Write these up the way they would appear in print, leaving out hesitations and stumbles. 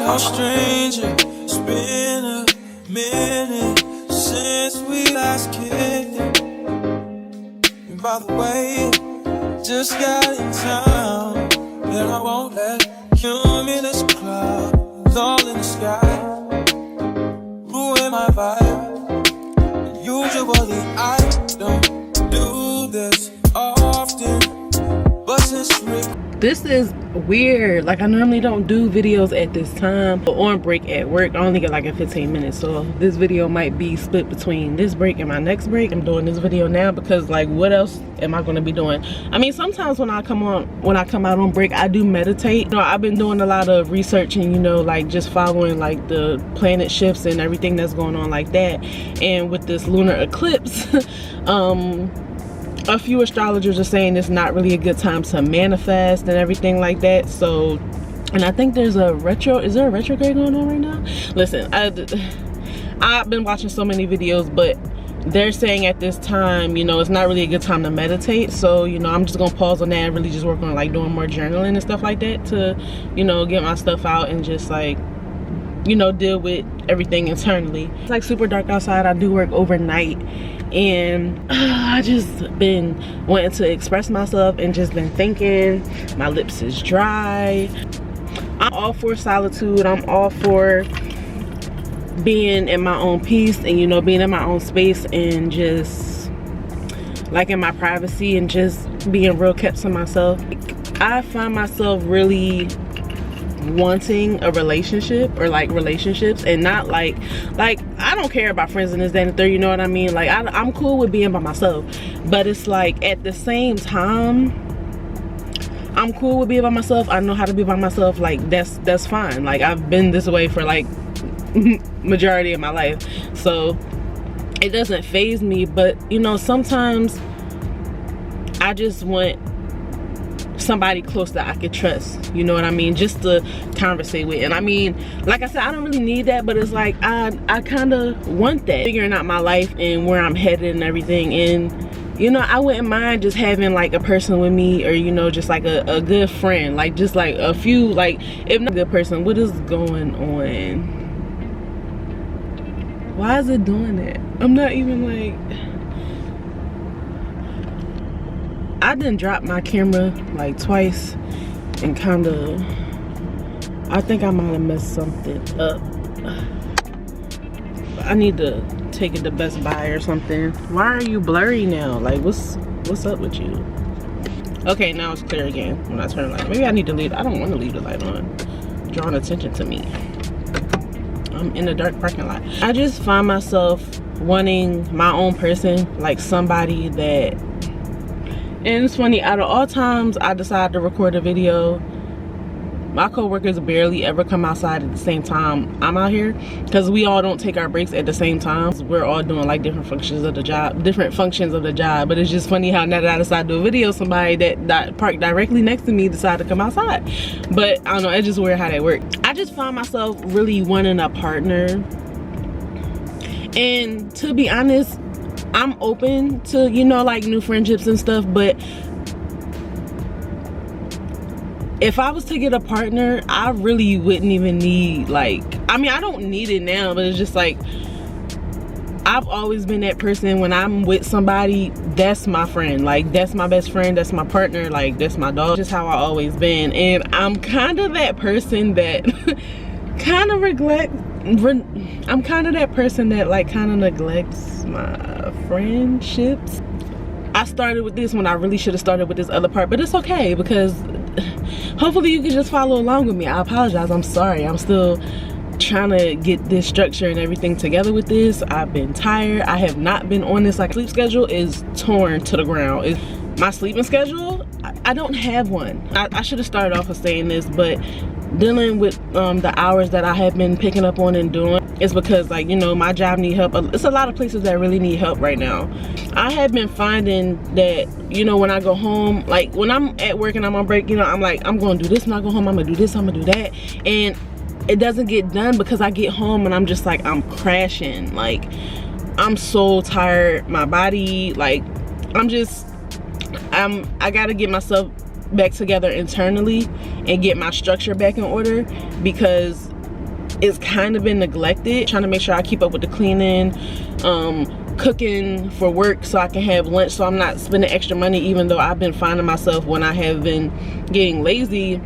no stranger. It's been a minute since we last kicked it. And by the way, just got in town, and I won't let cumulus clouds all in the sky ruin my vibe. And usually I don't do this often, but since this is weird. Like, I normally don't do videos at this time, but on break at work I only get like a 15 minutes, so this video might be split between this break and my next break. I'm doing this video now because, like, what else am I going to be doing? I mean, sometimes when I come out on break, I do meditate. You know, I've been doing a lot of research and, you know, like just following like the planet shifts and everything that's going on like that. And with this lunar eclipse, a few astrologers are saying it's not really a good time to manifest and everything like that. So, and I think there's a is there a retrograde going on right now? Listen, I've been watching so many videos, but they're saying at this time, you know, it's not really a good time to meditate. So, you know, I'm just gonna pause on that and really just work on like doing more journaling and stuff like that to, you know, get my stuff out and just like, you know, deal with everything internally. It's like super dark outside. I do work overnight, and I just been wanting to express myself and just been thinking. My lips is dry. I'm all for solitude. I'm all for being in my own peace and, you know, being in my own space and just like in my privacy and just being real kept to myself. I find myself really wanting a relationship or like relationships, and not like I don't care about friends and this, that, and the third, you know what I mean? Like I'm cool with being by myself, but it's like at the same time I'm cool with being by myself. I know how to be by myself. Like that's fine. Like I've been this way for like majority of my life, so it doesn't faze me. But you know, sometimes I just want somebody close that I could trust, you know what I mean, just to conversate with. And I mean, like I said, I don't really need that, but it's like I kind of want that, figuring out my life and where I'm headed and everything. And you know, I wouldn't mind just having like a person with me, or you know, just like a good friend, like just like a few, like if not a good person. What is going on? Why is it doing that? I'm not even like, I done dropped my camera like twice and kind of, I think I might have messed something up. I need to take it to Best Buy or something. Why are you blurry now? Like what's up with you? Okay, now it's clear again when I turn the light. Maybe I need to leave. I don't want to leave the light on, drawing attention to me. I'm in a dark parking lot. I just find myself wanting my own person, like somebody that, and it's funny, out of all times I decide to record a video, my co-workers barely ever come outside at the same time I'm out here, because we all don't take our breaks at the same time. We're all doing like different functions of the job, but it's just funny how now that I decide to do a video, somebody that parked directly next to me decided to come outside. But I don't know, it's just weird how that works. I just find myself really wanting a partner, and to be honest, I'm open to, you know, like new friendships and stuff, but if I was to get a partner, I really wouldn't even need, like, I mean, I don't need it now, but it's just like, I've always been that person. When I'm with somebody, that's my friend, like that's my best friend, that's my partner, like that's my dog. Just how I always been. And I'm kind of that person that kind of I'm kind of that person that like kind of neglects my friendships. I started with this when I really should have started with this other part, but it's okay, because hopefully you can just follow along with me. I apologize, I'm sorry, I'm still trying to get this structure and everything together with this. I've been tired. I have not been on this, like, sleep schedule is torn to the ground. My sleeping schedule, I don't have one. I should have started off with saying this, but dealing with the hours that I have been picking up on and doing, it's because, like, you know, my job need help. It's a lot of places that really need help right now. I have been finding that, you know, when I go home, like when I'm at work and I'm on break, you know, I'm like, I'm gonna do this when I go home, I'm gonna do this, I'm gonna do that, and it doesn't get done because I get home and I'm just like, I'm crashing. Like, I'm so tired, my body, like, I gotta get myself back together internally and get my structure back in order, because it's kind of been neglected. Trying to make sure I keep up with the cleaning, cooking for work so I can have lunch, so I'm not spending extra money, even though I've been finding myself when I have been getting lazy,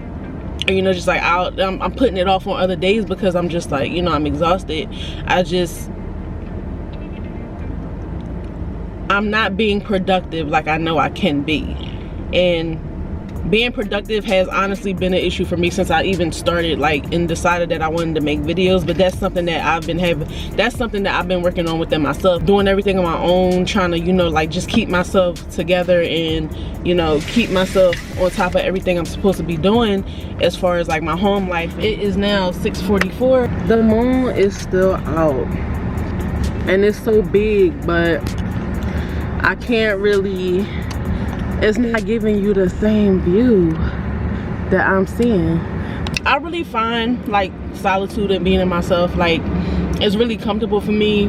or, you know, just like I'm putting it off on other days because I'm just like, you know, I'm exhausted. I'm not being productive like I know I can be. And being productive has honestly been an issue for me since I even started, like, and decided that I wanted to make videos. But that's something that I've been working on within myself, doing everything on my own, trying to, you know, like, just keep myself together and, you know, keep myself on top of everything I'm supposed to be doing as far as like my home life. It is now 6:44. The moon is still out and it's so big, but I can't really, it's not giving you the same view that I'm seeing. I really find like solitude and being in myself, like, it's really comfortable for me.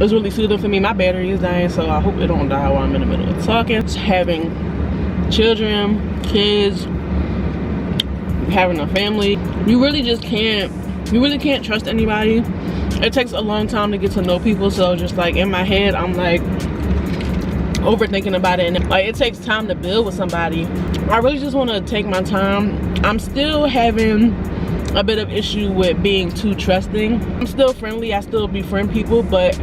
It's really soothing for me. My battery is dying, so I hope it don't die while I'm in the middle of talking. Having children, kids, having a family, you really can't trust anybody. It takes a long time to get to know people, so just like in my head I'm like overthinking about it, and like it takes time to build with somebody. I really just want to take my time. I'm still having a bit of issue with being too trusting. I'm still friendly, I still befriend people, but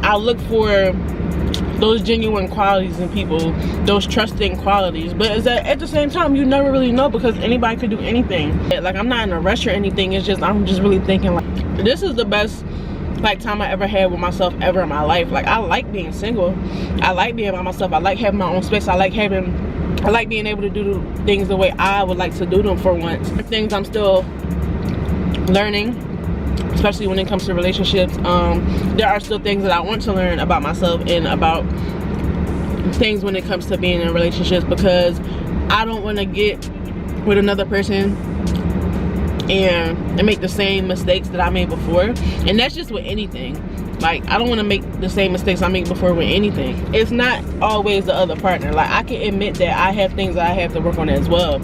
I look for those genuine qualities in people, those trusting qualities. But is that at the same time, you never really know, because anybody could do anything. Like, I'm not in a rush or anything. It's just, I'm just really thinking like, this is the best like time I ever had with myself ever in my life. Like, I like being single, I like being by myself, I like having my own space, I like being able to do things the way I would like to do them for once. Things I'm still learning, especially when it comes to relationships. There are still things that I want to learn about myself and about things when it comes to being in relationships, because I don't want to get with another person and make the same mistakes that I made before. And that's just with anything. Like, I don't want to make the same mistakes I made before with anything. It's not always the other partner. Like, I can admit that I have things that I have to work on as well.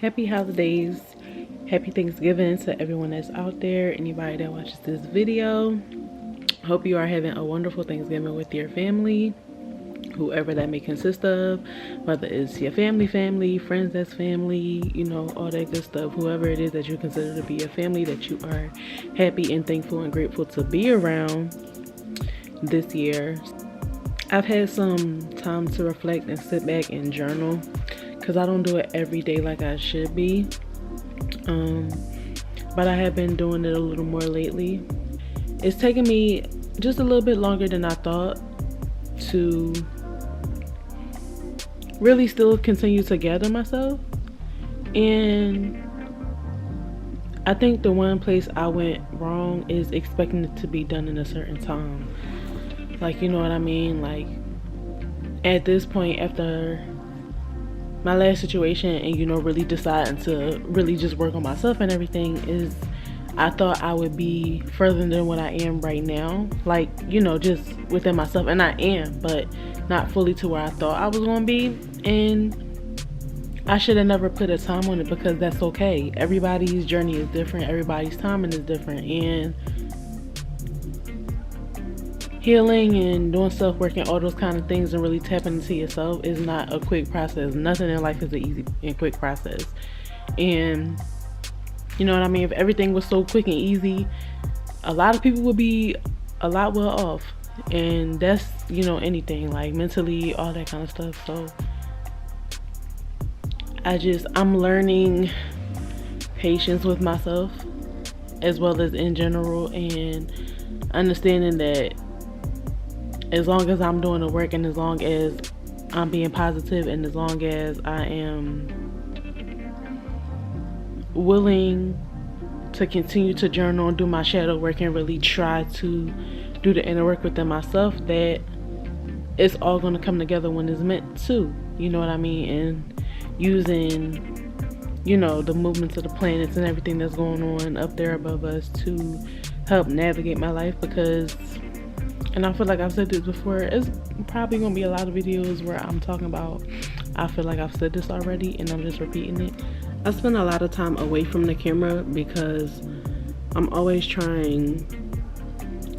Happy holidays, happy Thanksgiving to everyone that's out there, anybody that watches this video. Hope you are having a wonderful Thanksgiving with your family, whoever that may consist of, whether it's your family, friends that's family, you know, all that good stuff. Whoever it is that you consider to be a family, that you are happy and thankful and grateful to be around this year. I've had some time to reflect and sit back and journal, because I don't do it every day like I should be. But I have been doing it a little more lately. It's taken me just a little bit longer than I thought to really still continue to gather myself. And I think the one place I went wrong is expecting it to be done in a certain time. Like, you know what I mean? Like, at this point, after my last situation and, you know, really deciding to really just work on myself and everything, is I thought I would be further than what I am right now. Like, you know, just within myself. And I am, but not fully to where I thought I was going to be. And I should have never put a time on it, because that's okay. Everybody's journey is different. Everybody's timing is different. And healing and doing self-work and all those kind of things and really tapping into yourself is not a quick process. Nothing in life is an easy and quick process. And you know what I mean? If everything was so quick and easy, a lot of people would be a lot well off. And that's, you know, anything, like mentally, all that kind of stuff. So I'm learning patience with myself as well as in general, and understanding that as long as I'm doing the work, and as long as I'm being positive, and as long as I am willing to continue to journal and do my shadow work and really try to do the inner work within myself, that it's all going to come together when it's meant to, you know what I mean? And using, you know, the movements of the planets and everything that's going on up there above us to help navigate my life. Because, and I feel like I've said this before, it's probably going to be a lot of videos where I'm talking about, I feel like I've said this already and I'm just repeating it. I spend a lot of time away from the camera because I'm always trying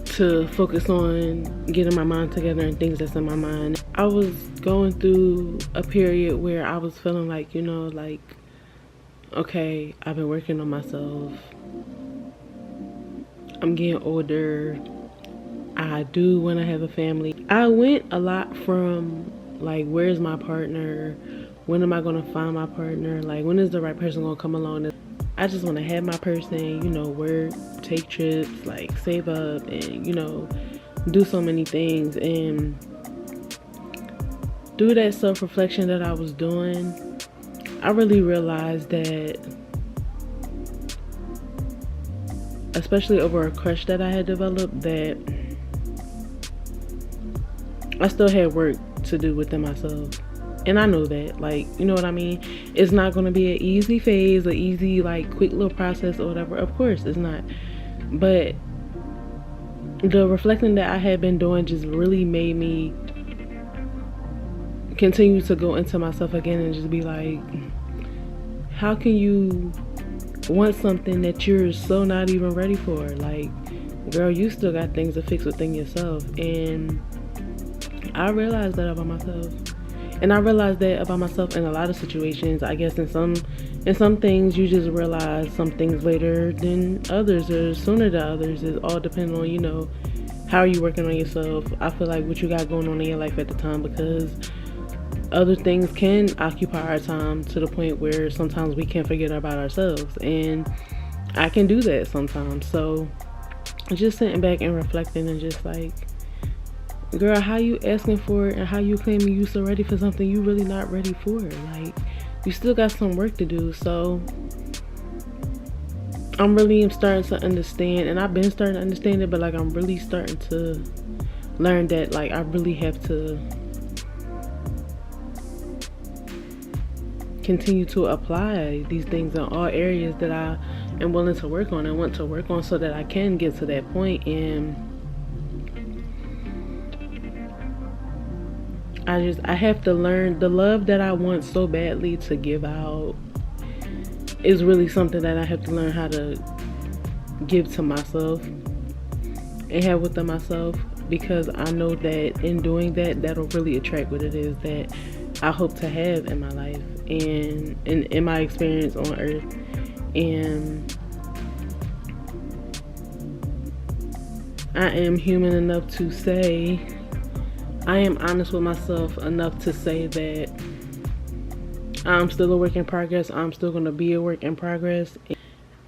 to focus on getting my mind together and things that's in my mind. I was going through a period where I was feeling like, like, okay, I've been working on myself. I'm getting older. I do want to have a family. I went a lot from like, where's my partner? When am I going to find my partner? Like, when is the right person going to come along? I just want to have my person, work, take trips, like save up and, do so many things. And through that self-reflection that I was doing, I really realized that, especially over a crush that I had developed, that I still had work to do within myself. And I know that, like, you know what I mean? It's not going to be an easy phase, an easy, like, quick little process or whatever. Of course, it's not. But the reflecting that I had been doing just really made me continue to go into myself again and just be like, how can you want something that you're so not even ready for? Like, girl, you still got things to fix within yourself. And I realized that about myself. And I realized that about myself in a lot of situations. I guess in some things you just realize some things later than others, or sooner than others. It all depends on, how are you working on yourself. I feel like what you got going on in your life at the time, because other things can occupy our time to the point where sometimes we can forget about ourselves. And I can do that sometimes. So just sitting back and reflecting and just like, girl, how you asking for it and how you claiming you so ready for something you really not ready for? Like, you still got some work to do. So I'm really starting to understand, and I've been starting to understand it, but like I'm really starting to learn that like I really have to continue to apply these things in all areas that I am willing to work on and want to work on, so that I can get to that point. And I have to learn the love that I want so badly to give out is really something that I have to learn how to give to myself and have within myself, because I know that in doing that, that'll really attract what it is that I hope to have in my life and in my experience on earth. And I am human enough to say, I am honest with myself enough to say that I'm still a work in progress. I'm still going to be a work in progress.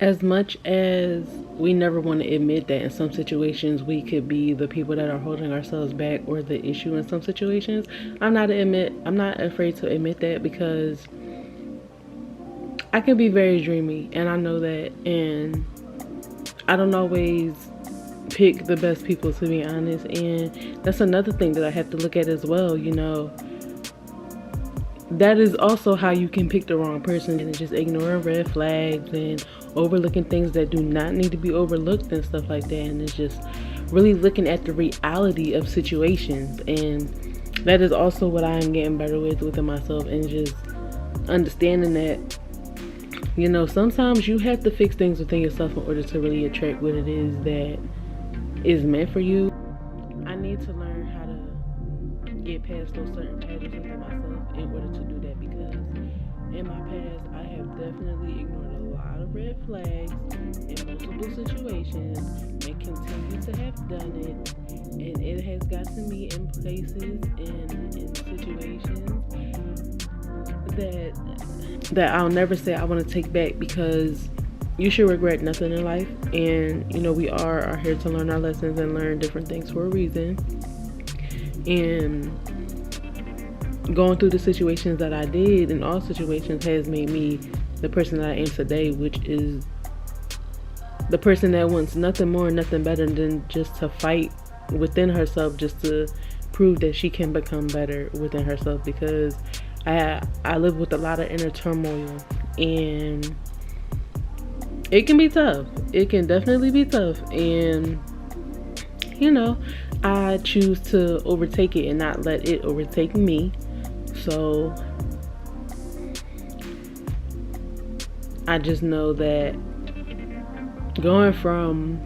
As much as we never want to admit that in some situations we could be the people that are holding ourselves back or the issue in some situations, I'm not afraid to admit that, because I can be very dreamy, and I know that, and I don't always pick the best people, to be honest. And that's another thing that I have to look at as well. That is also how you can pick the wrong person, and just ignoring red flags and overlooking things that do not need to be overlooked and stuff like that. And it's just really looking at the reality of situations, and that is also what I am getting better with within myself, and just understanding that sometimes you have to fix things within yourself in order to really attract what it is that is meant for you. I need to learn how to get past those certain patterns within myself in order to do that, because in my past I have definitely ignored a lot of red flags in multiple situations and continue to have done it, and it has gotten me in places and in situations that I'll never say I want to take back, because you should regret nothing in life. And we are here to learn our lessons and learn different things for a reason. And going through the situations that I did in all situations has made me the person that I am today, which is the person that wants nothing more, nothing better than just to fight within herself, just to prove that she can become better within herself. Because I live with a lot of inner turmoil, and it can be tough. It can definitely be tough. And I choose to overtake it and not let it overtake me. So I just know that going from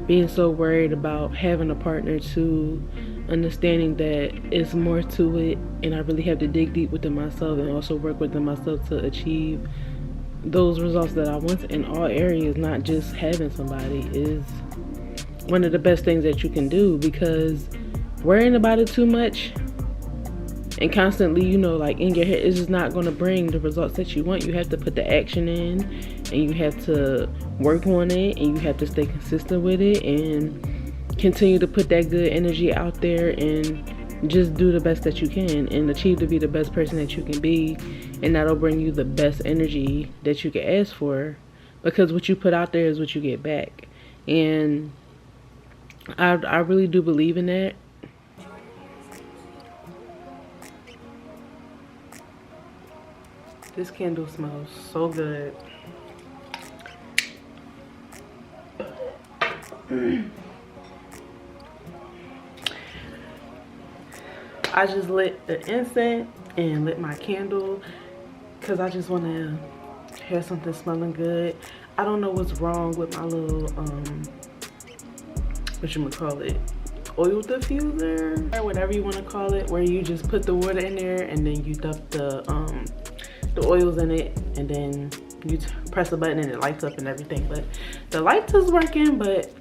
being so worried about having a partner to understanding that it's more to it, and I really have to dig deep within myself and also work within myself to achieve those results that I want in all areas, not just having somebody, is one of the best things that you can do, because worrying about it too much and constantly, you know, like in your head, is just not going to bring the results that you want. You have to put the action in, and you have to work on it, and you have to stay consistent with it and continue to put that good energy out there and just do the best that you can and achieve to be the best person that you can be. And that'll bring you the best energy that you can ask for, because what you put out there is what you get back. And I really do believe in that. This candle smells so good. I just lit the incense and lit my candle because I just want to have something smelling good. I don't know what's wrong with my little whatchamacallit, oil diffuser, or whatever you want to call it, where you just put the water in there and then you dump the oils in it, and then you press the button and it lights up and everything. But the lights is working, but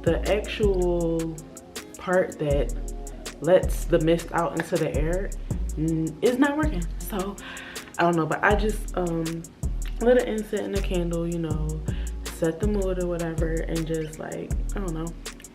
the actual part that lets the mist out into the air is not working. So I don't know, but I just lit an incense and a candle, you know, set the mood or whatever, and just like, I don't know,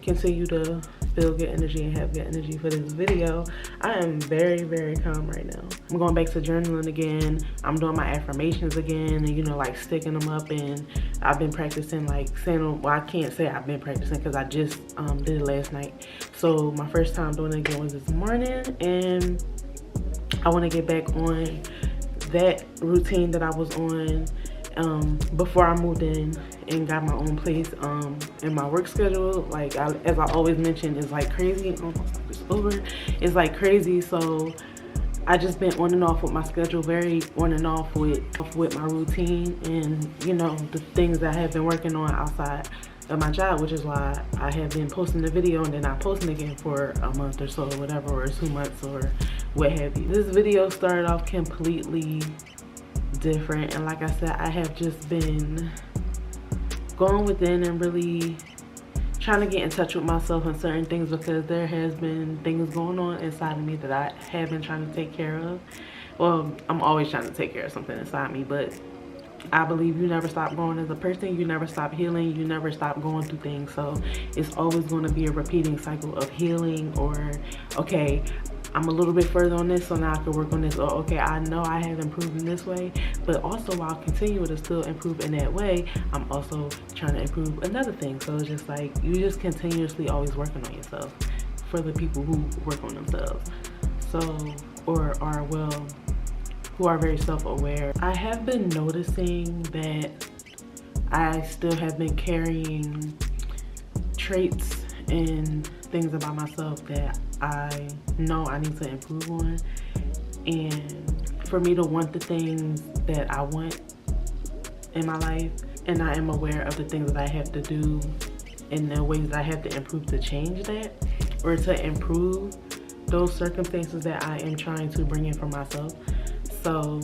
continue to feel good energy and have good energy for this video. I am very, very calm right now. I'm going back to journaling again. I'm doing my affirmations again, and you know, like sticking them up. And I've been practicing, like saying them. Well, I can't say I've been practicing because I just did it last night. So my first time doing it again was this morning, and I want to get back on that routine that I was on before I moved in and got my own place. And my work schedule, like as I always mention, is like crazy. It's over. It's like crazy. So I just been on and off with my schedule, very on and off with my routine, and you know, the things that I have been working on outside of my job, which is why I have been posting the video and then not posting again for a month or so, or whatever, or 2 months or what have you. This video started off completely different, and like I said, I have just been going within and really trying to get in touch with myself on certain things, because there has been things going on inside of me that I have been trying to take care of. Well, I'm always trying to take care of something inside me, but I believe you never stop growing as a person, you never stop healing, you never stop going through things. So it's always going to be a repeating cycle of healing, or okay, I'm a little bit further on this, so now I can work on this. Or okay, I know I have improved in this way, but also while continuing to still improve in that way, I'm also trying to improve another thing. So it's just like, you just continuously always working on yourself, for the people who work on themselves. So, or are, well, who are very self-aware. I have been noticing that I still have been carrying traits and things about myself that I know I need to improve on. And for me to want the things that I want in my life, and I am aware of the things that I have to do and the ways that I have to improve to change that, or to improve those circumstances that I am trying to bring in for myself. So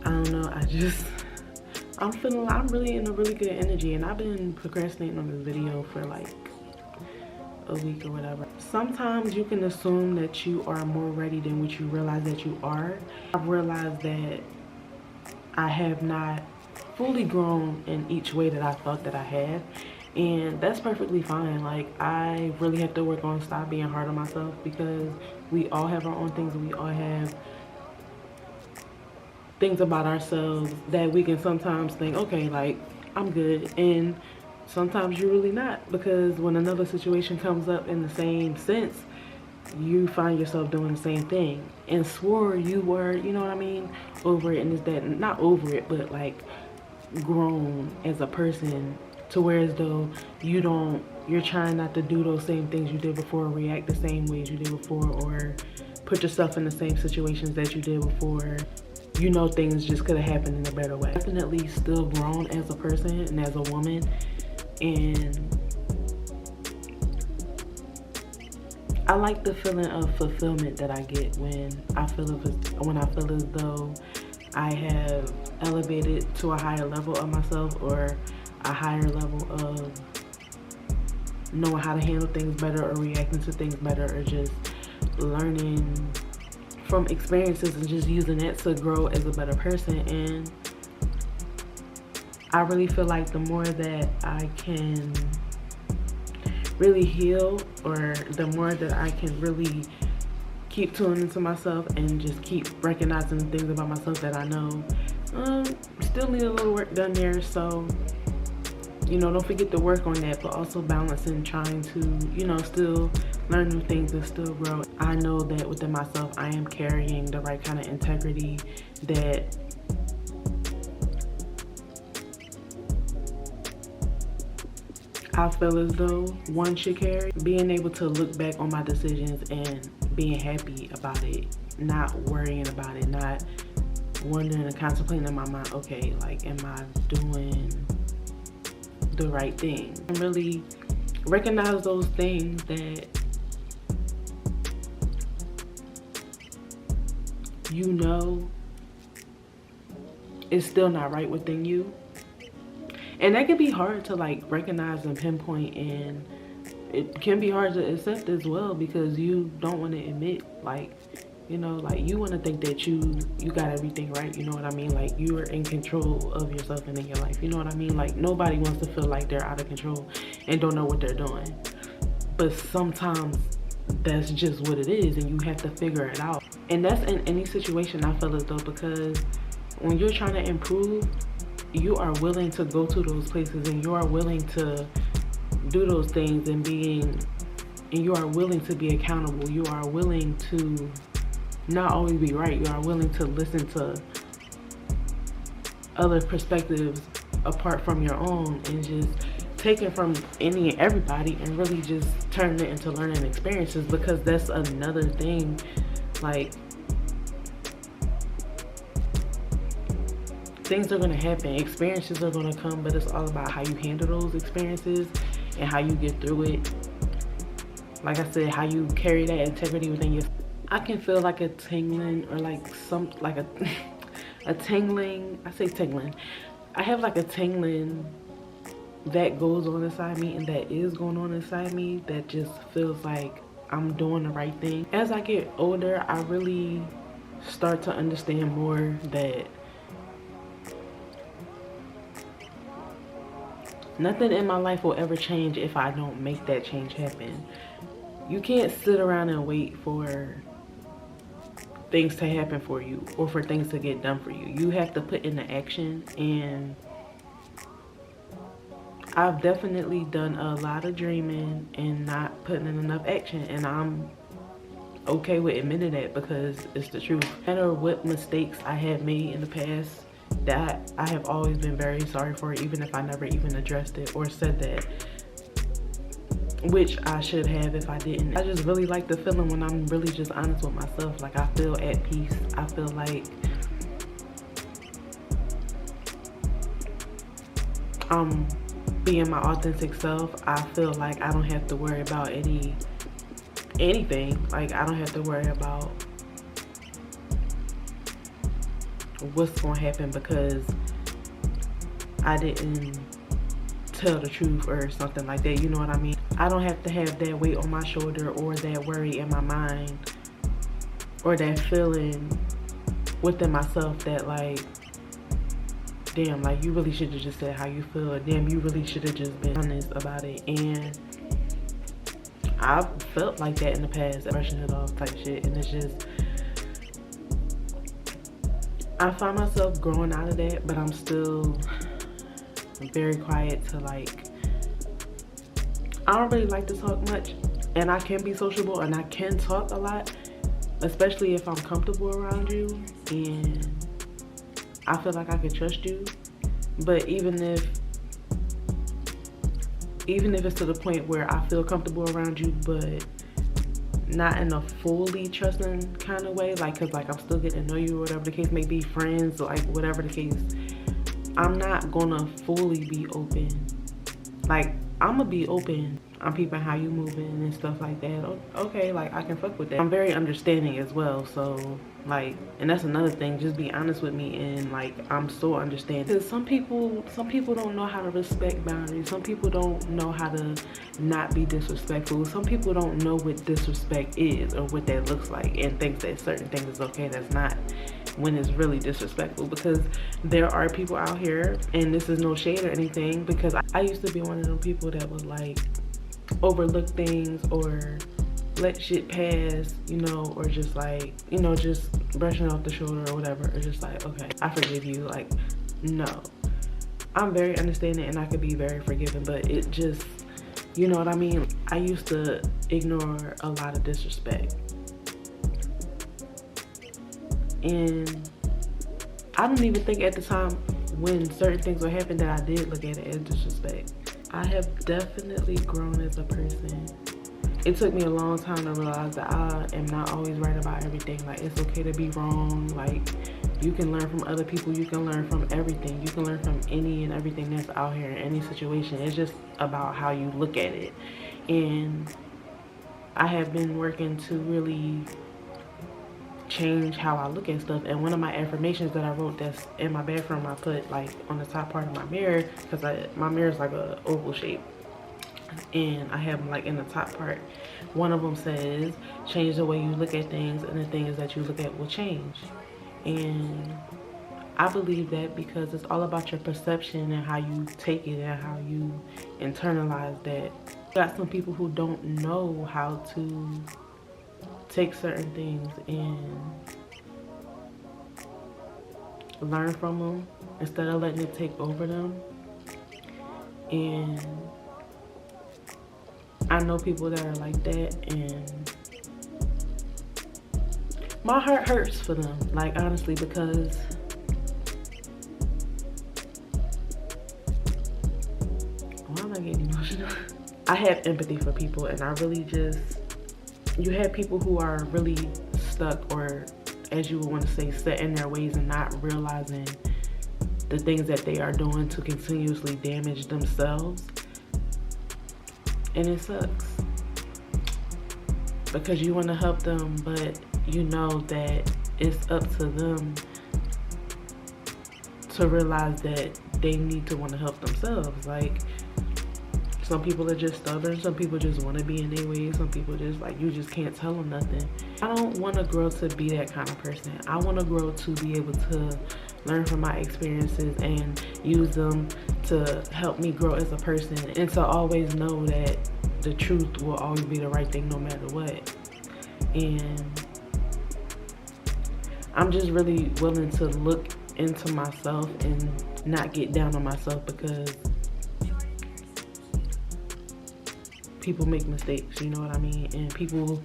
I don't know, I'm feeling, I'm really in a really good energy, and I've been procrastinating on this video for like a week or whatever. Sometimes you can assume that you are more ready than what you realize that you are. I've realized that I have not fully grown in each way that I thought that I had, and that's perfectly fine. Like, I really have to work on stop being hard on myself, because we all have our own things, and we all have things about ourselves that we can sometimes think, okay, like, I'm good, and sometimes you're really not, because when another situation comes up in the same sense, you find yourself doing the same thing and swore you were, you know what I mean, over it. And is that not over it, but like grown as a person, to where as though you're trying not to do those same things you did before, react the same ways you did before, or put yourself in the same situations that you did before. you know things just could have happened in a better way. Definitely still grown as a person and as a woman, and I like the feeling of fulfillment that I get when I feel as though I have elevated to a higher level of myself, or a higher level of knowing how to handle things better, or reacting to things better, or just learning from experiences and just using that to grow as a better person. And I really feel like the more that I can really heal, or the more that I can really keep tuning into myself and just keep recognizing the things about myself that I know still need a little work done there. So, you know, don't forget to work on that, but also balancing trying to, you know, still learn new things and still grow. I know that within myself I am carrying the right kind of integrity that I feel as though one should carry. Being able to look back on my decisions and being happy about it, not worrying about it, not wondering and contemplating in my mind, okay, like, am I doing the right thing? And really recognize those things that you know is still not right within you. And that can be hard to like recognize and pinpoint, and it can be hard to accept as well, because you don't want to admit, like, you know, like, you want to think that you got everything right, you know what I mean? Like, you are in control of yourself and in your life, you know what I mean? Like, nobody wants to feel like they're out of control and don't know what they're doing. But sometimes that's just what it is, and you have to figure it out. And that's in any situation, I feel as though, because when you're trying to improve, you are willing to go to those places, and you are willing to do those things, and you are willing to be accountable. You are willing to not always be right. You are willing to listen to other perspectives apart from your own, and just taking from any and everybody and really just turning it into learning experiences. Because that's another thing, like, things are going to happen, experiences are going to come, but it's all about how you handle those experiences and how you get through it. Like I said, how you carry that integrity within you. I can feel like a tingling, or like a tingling. I say tingling. I have like a tingling that goes on inside me, and that is going on inside me, that just feels like I'm doing the right thing. As I get older, I really start to understand more that nothing in my life will ever change if I don't make that change happen. You can't sit around and wait for things to happen for you, or for things to get done for you. You have to put in the action, and I've definitely done a lot of dreaming and not putting in enough action, and I'm okay with admitting that, because it's the truth. No matter what mistakes I have made in the past, that I have always been very sorry for it, even if I never even addressed it or said that, which I should have if I didn't. I just really like the feeling when I'm really just honest with myself. Like, I feel at peace. I feel like I'm being my authentic self. I feel like I don't have to worry about anything. Like, I don't have to worry about what's gonna happen because I didn't tell the truth or something like that, you know what I mean? I don't have to have that weight on my shoulder, or that worry in my mind, or that feeling within myself that, like, damn, like, you really should have just said how you feel, or damn, you really should have just been honest about it. And I've felt like that in the past, brushing it off type shit, and it's just, I find myself growing out of that, but I'm still very quiet to, like, I don't really like to talk much, and I can be sociable and I can talk a lot, especially if I'm comfortable around you and I feel like I can trust you. But even if it's to the point where I feel comfortable around you, but not in a fully trusting kind of way, like, cause like I'm still getting to know you or whatever the case may be, friends, like whatever the case, I'm not gonna fully be open. Like, I'm gonna be open. I'm peeping how you moving and stuff like that. Okay, like I can fuck with that. I'm very understanding as well. So like, and that's another thing. Just be honest with me, and like I'm so understanding. Because some people don't know how to respect boundaries. Some people don't know how to not be disrespectful. Some people don't know what disrespect is or what that looks like, and think that certain things is okay. That's not, when it's really disrespectful. Because there are people out here, and this is no shade or anything, because I used to be one of them people that would like overlook things or let shit pass, you know, or just like, you know, just brushing off the shoulder or whatever, or just like, okay, I forgive you. Like, no, I'm very understanding and I could be very forgiving, but it just, you know what I mean? I used to ignore a lot of disrespect, and I don't even think at the time when certain things would happen that I did look at it as disrespect. I have definitely grown as a person. It took me a long time to realize that I am not always right about everything. Like, it's okay to be wrong. Like, you can learn from other people. You can learn from everything. You can learn from any and everything that's out here in any situation. It's just about how you look at it. And I have been working to really change how I look at stuff. And one of my affirmations that I wrote that's in my bathroom, I put like on the top part of my mirror, because my mirror is like a oval shape, and I have them like in the top part. One of them says, change the way you look at things, and the things that you look at will change. And I believe that, because it's all about your perception and how you take it and how you internalize that. You got some people who don't know how to take certain things and learn from them instead of letting it take over them. And I know people that are like that, and my heart hurts for them, like, honestly, because why am I getting emotional? I have empathy for people, and I really just, you have people who are really stuck, or as you would want to say, set in their ways and not realizing the things that they are doing to continuously damage themselves. And it sucks, because you want to help them, but you know that it's up to them to realize that they need to want to help themselves. Like, some people are just stubborn. Some people just want to be in their way. Some people just, like, you just can't tell them nothing. I don't want to grow to be that kind of person. I want to grow to be able to learn from my experiences and use them to help me grow as a person, and to always know that the truth will always be the right thing no matter what. And I'm just really willing to look into myself and not get down on myself, because people make mistakes, you know what I mean? And people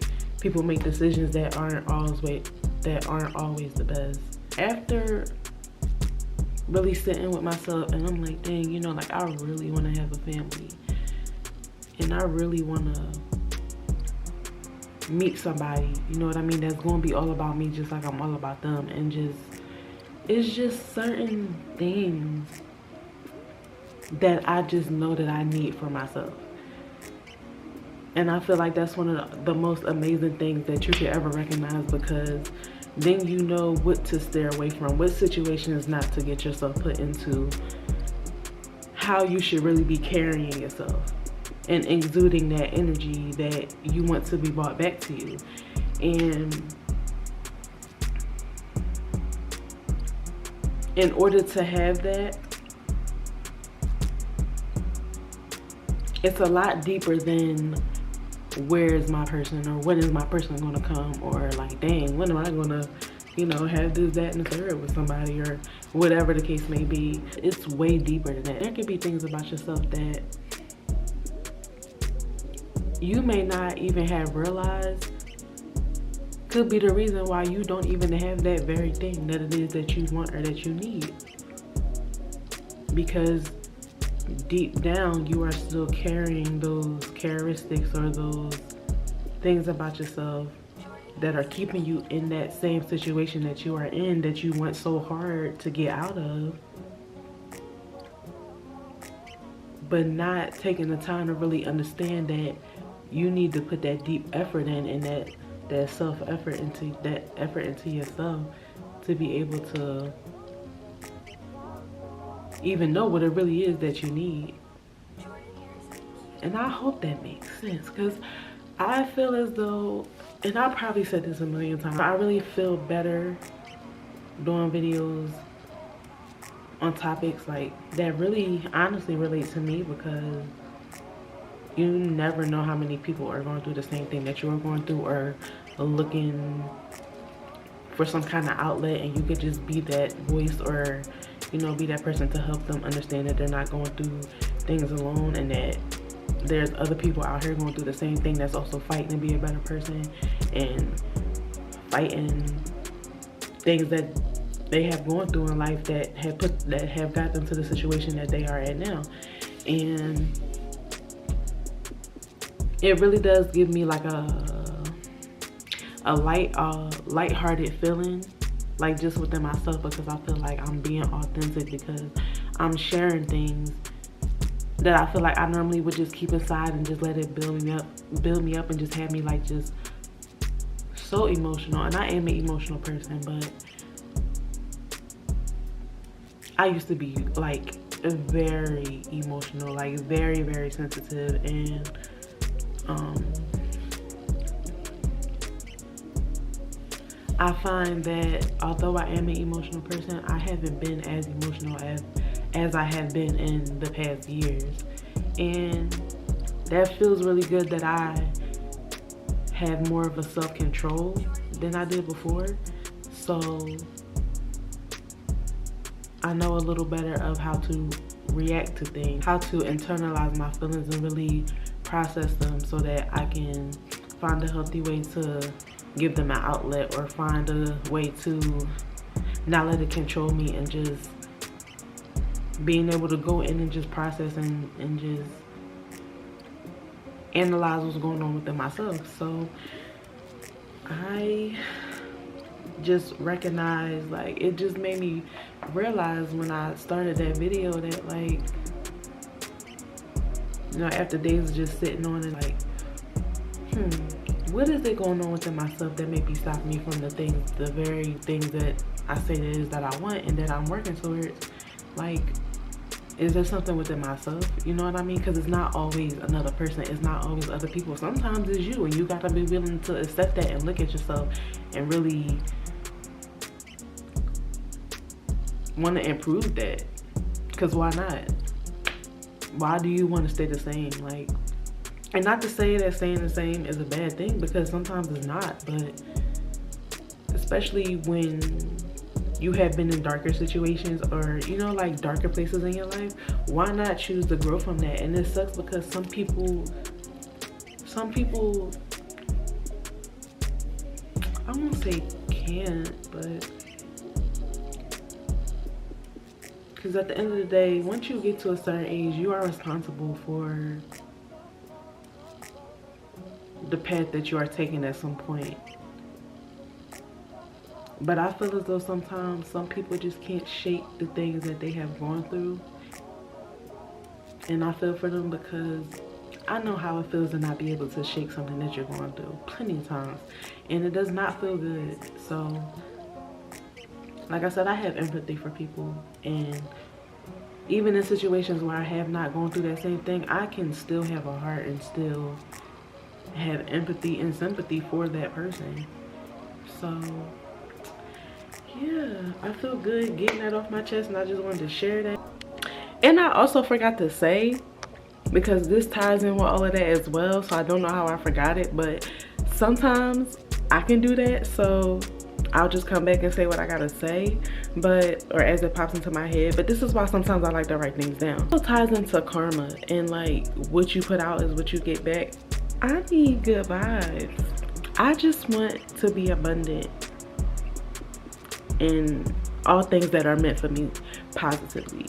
make decisions that aren't always the best. After really sitting with myself, and I'm like, dang, you know, like, I really want to have a family, and I really want to meet somebody, you know what I mean, that's going to be all about me, just like I'm all about them. And just, it's just certain things that I just know that I need for myself. And I feel like that's one of the most amazing things that you could ever recognize, because then you know what to stay away from, what situations not to get yourself put into, how you should really be carrying yourself and exuding that energy that you want to be brought back to you. And in order to have that, it's a lot deeper than where is my person, or when is my person going to come, or like, dang, when am I going to, you know, have this, that, and the third with somebody, or whatever the case may be. It's way deeper than that. There could be things about yourself that you may not even have realized could be the reason why you don't even have that very thing that it is that you want or that you need. Because deep down, you are still carrying those characteristics or those things about yourself that are keeping you in that same situation that you are in, that you want so hard to get out of, but not taking the time to really understand that you need to put that deep effort in, and that self-effort into that effort into yourself to be able to even know what it really is that you need. And I hope that makes sense, because I feel as though, and I probably said this a million times, I really feel better doing videos on topics like that really honestly relate to me, because you never know how many people are going through the same thing that you're going through, or looking for some kind of outlet, and you could just be that voice, or you know, be that person to help them understand that they're not going through things alone, and that there's other people out here going through the same thing that's also fighting to be a better person and fighting things that they have gone through in life that have got them to the situation that they are at now. And it really does give me like a lighthearted feeling, like just within myself, because I feel like I'm being authentic, because I'm sharing things that I feel like I normally would just keep inside and just let it build me up and just have me like just so emotional. And I am an emotional person, but I used to be like very emotional, like very, very sensitive. And I find that although I am an emotional person, I haven't been as emotional as I have been in the past years. And that feels really good, that I have more of a self-control than I did before. So I know a little better of how to react to things, how to internalize my feelings and really process them, so that I can find a healthy way to give them an outlet, or find a way to not let it control me, and just being able to go in and just process and just analyze what's going on within myself. So I just recognize, like, it just made me realize when I started that video that, like, you know, after days of just sitting on it, like, what is it going on within myself that may be stopping me from the very things that I say it is that I want and that I'm working towards? Like, is there something within myself? You know what I mean? Because it's not always another person. It's not always other people. Sometimes it's you, and you got to be willing to accept that and look at yourself and really want to improve that. Because why not? Why do you want to stay the same? Like, and not to say that staying the same is a bad thing, because sometimes it's not, but especially when you have been in darker situations, or, you know, like darker places in your life, why not choose to grow from that? And it sucks because some people, I won't say can't, but because at the end of the day, once you get to a certain age, you are responsible for the path that you are taking at some point. But I feel as though sometimes some people just can't shake the things that they have gone through. And I feel for them, because I know how it feels to not be able to shake something that you're going through plenty of times. And it does not feel good. So, like I said, I have empathy for people. And even in situations where I have not gone through that same thing, I can still have a heart and still have empathy and sympathy for that person. So yeah, I feel good getting that off my chest, and I just wanted to share that. And I also forgot to say, because this ties in with all of that as well, so I don't know how I forgot it, but sometimes I can do that, so I'll just come back and say what I gotta say, or as it pops into my head. But this is why sometimes I like to write things down. It ties into karma, and like, what you put out is what you get back. I need good vibes. I just want to be abundant in all things that are meant for me positively.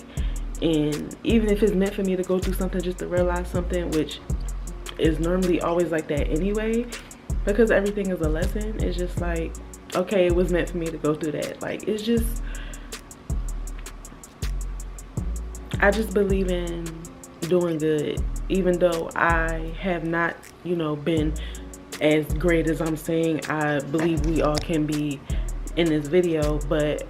And even if it's meant for me to go through something just to realize something, which is normally always like that anyway, because everything is a lesson. It's just like, okay, it was meant for me to go through that. Like, it's just, I just believe in doing good, even though I have not, you know, been as great as I'm saying I believe we all can be in this video. But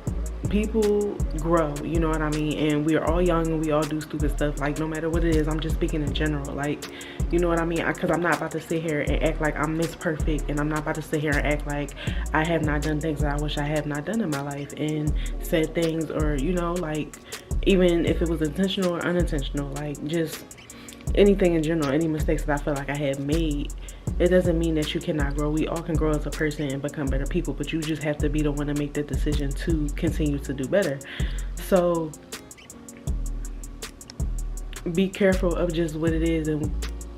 people grow, you know what I mean, and we're all young and we all do stupid stuff. Like, no matter what it is, I'm just speaking in general, like, you know what I mean, because I'm not about to sit here and act like I'm Miss Perfect, and I'm not about to sit here and act like I have not done things that I wish I have not done in my life, and said things, or, you know, like, even if it was intentional or unintentional, like, just anything in general, any mistakes that I feel like I have made, it doesn't mean that you cannot grow. We all can grow as a person and become better people, but you just have to be the one to make the decision to continue to do better. So be careful of just what it is and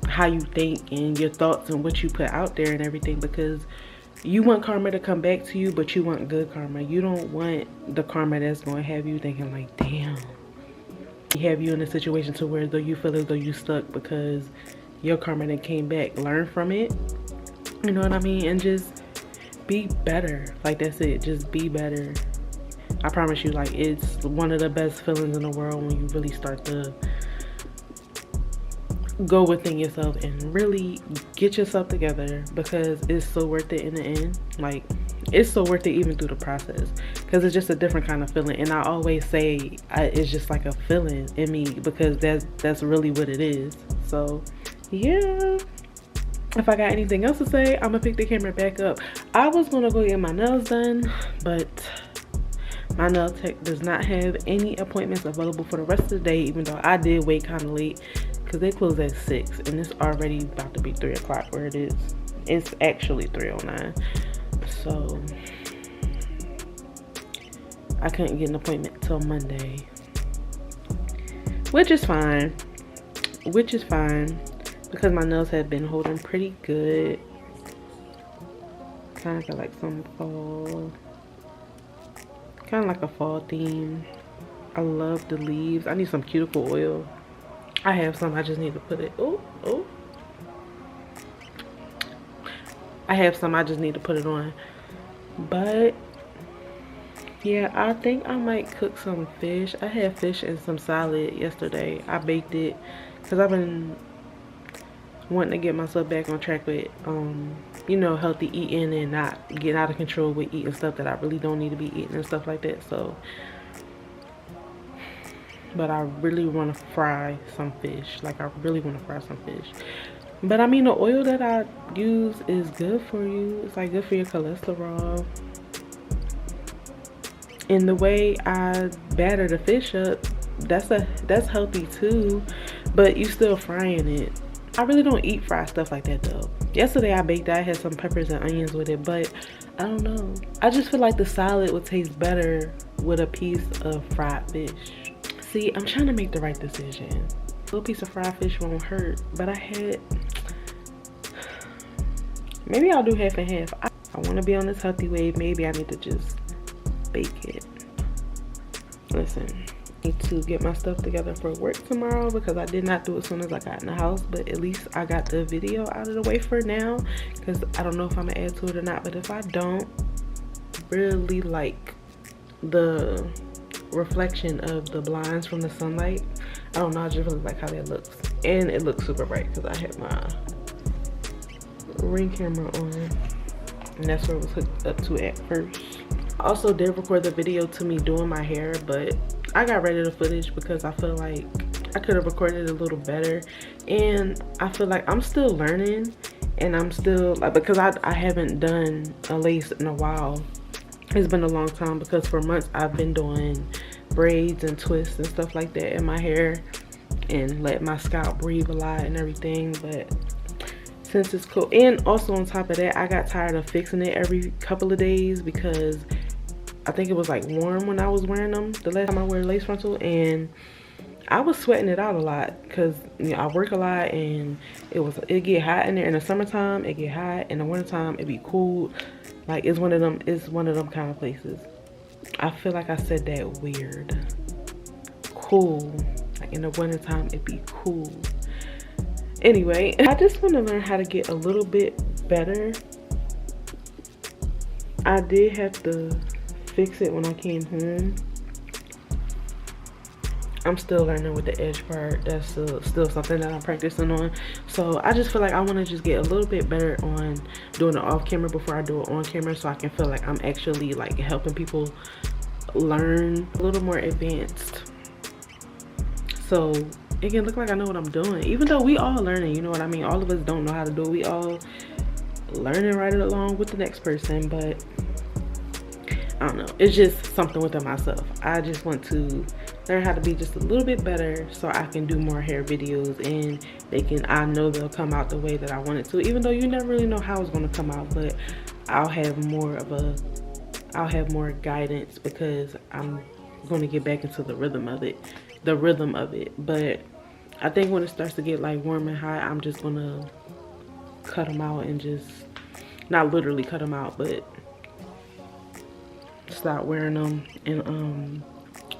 how you think and your thoughts and what you put out there and everything, because you want karma to come back to you, but you want good karma. You don't want the karma that's going to have you thinking like, damn, have you in a situation to where though you feel as though you stuck because your karma then came back. Learn from it, you know what I mean, and just be better. Like, that's it, just be better. I promise you, like, it's one of the best feelings in the world when you really start to go within yourself and really get yourself together, because it's so worth it in the end. Like, it's so worth it even through the process, because it's just a different kind of feeling. And I always say it's just like a feeling in me, because that's really what it is. So yeah, if I got anything else to say, I'm gonna pick the camera back up. I was gonna go get my nails done, but my nail tech does not have any appointments available for the rest of the day, even though I did wait kind of late, because they close at 6 and it's already about to be 3 o'clock where it is. It's actually 3:09. So I couldn't get an appointment till Monday, which is fine, because my nails have been holding pretty good. Kind of got like some fall, kind of like a fall theme. I love the leaves. I need some cuticle oil. I have some, I just need to put it, oh, I have some, I just need to put it on. But yeah, I think I might cook some fish. I had fish and some salad yesterday. I baked it because I've been wanting to get myself back on track with you know, healthy eating and not get out of control with eating stuff that I really don't need to be eating and stuff like that. So, but I really want to fry some fish. Like, I really want to fry some fish. But I mean, the oil that I use is good for you. It's like good for your cholesterol. And the way I batter the fish up, that's healthy too. But you still frying it. I really don't eat fried stuff like that though. Yesterday I baked it. I had some peppers and onions with it, but I don't know. I just feel like the salad would taste better with a piece of fried fish. See, I'm trying to make the right decision. A little piece of fried fish won't hurt, but maybe I'll do half and half. I want to be on this healthy wave. Maybe I need to just bake it. Listen, I need to get my stuff together for work tomorrow, because I did not do it as soon as I got in the house, but at least I got the video out of the way for now, because I don't know if I'm gonna add to it or not. But if I don't, really like the reflection of the blinds from the sunlight. I don't know, I just really like how that looks, and it looks super bright because I have my Ring camera on, and that's where it was hooked up to at first. I also did record the video to me doing my hair, but I got rid of the footage because I feel like I could have recorded it a little better, and I feel like I'm still learning, and I'm still like, because I haven't done a lace in a while. It's been a long time, because for months I've been doing braids and twists and stuff like that in my hair and let my scalp breathe a lot and everything. But since it's cool, and also on top of that, I got tired of fixing it every couple of days, because I think it was like warm when I was wearing them the last time I wear lace frontal, and I was sweating it out a lot because, you know, I work a lot, and it get hot in there. In the summertime it get hot, in the wintertime it be cool. Like, it's one of them kind of places. I feel like I said that weird. Cool. Like, in the wintertime it be cool. Anyway, I just want to learn how to get a little bit better I did have to fix it when I came home. I'm still learning with the edge part. That's still something that I'm practicing on. So I just feel like I want to just get a little bit better on doing it off camera before I do it on camera, so I can feel like I'm actually like helping people learn a little more advanced, so it can look like I know what I'm doing, even though we all learning, you know what I mean? All of us don't know how to do it. We all learning right along with the next person, but I don't know, it's just something within myself. I just want to learn how to be just a little bit better so I can do more hair videos, and I know they'll come out the way that I want it to, even though you never really know how it's going to come out, but I'll have more guidance because I'm going to get back into the rhythm of it. But I think when it starts to get like warm and hot, I'm just going to cut them out, and just not literally cut them out, but stop wearing them, and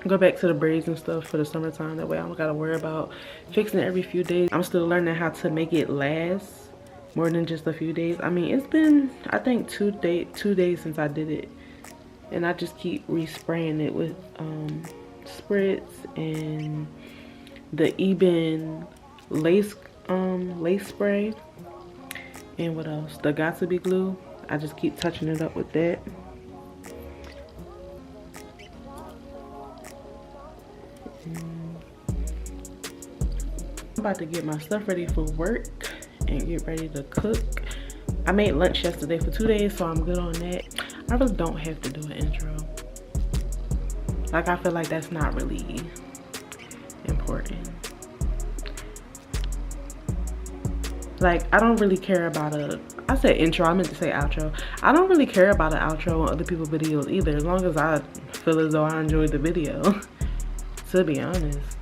go back to the braids and stuff for the summertime. That way I don't gotta worry about fixing it every few days. I'm still learning how to make it last more than just a few days. I mean, it's been, I think 2 days since I did it, and I just keep respraying it with spritz and the Eben lace spray, and what else, the Got To Be glue. I just keep touching it up with that. I'm about to get my stuff ready for work and get ready to cook. I made lunch yesterday for 2 days, so I'm good on that. I really don't have to do an intro. Like, I feel like that's not really important. Like, I don't really care about I said intro, I meant to say outro. I don't really care about an outro on other people's videos either, as long as I feel as though I enjoyed the video, to be honest.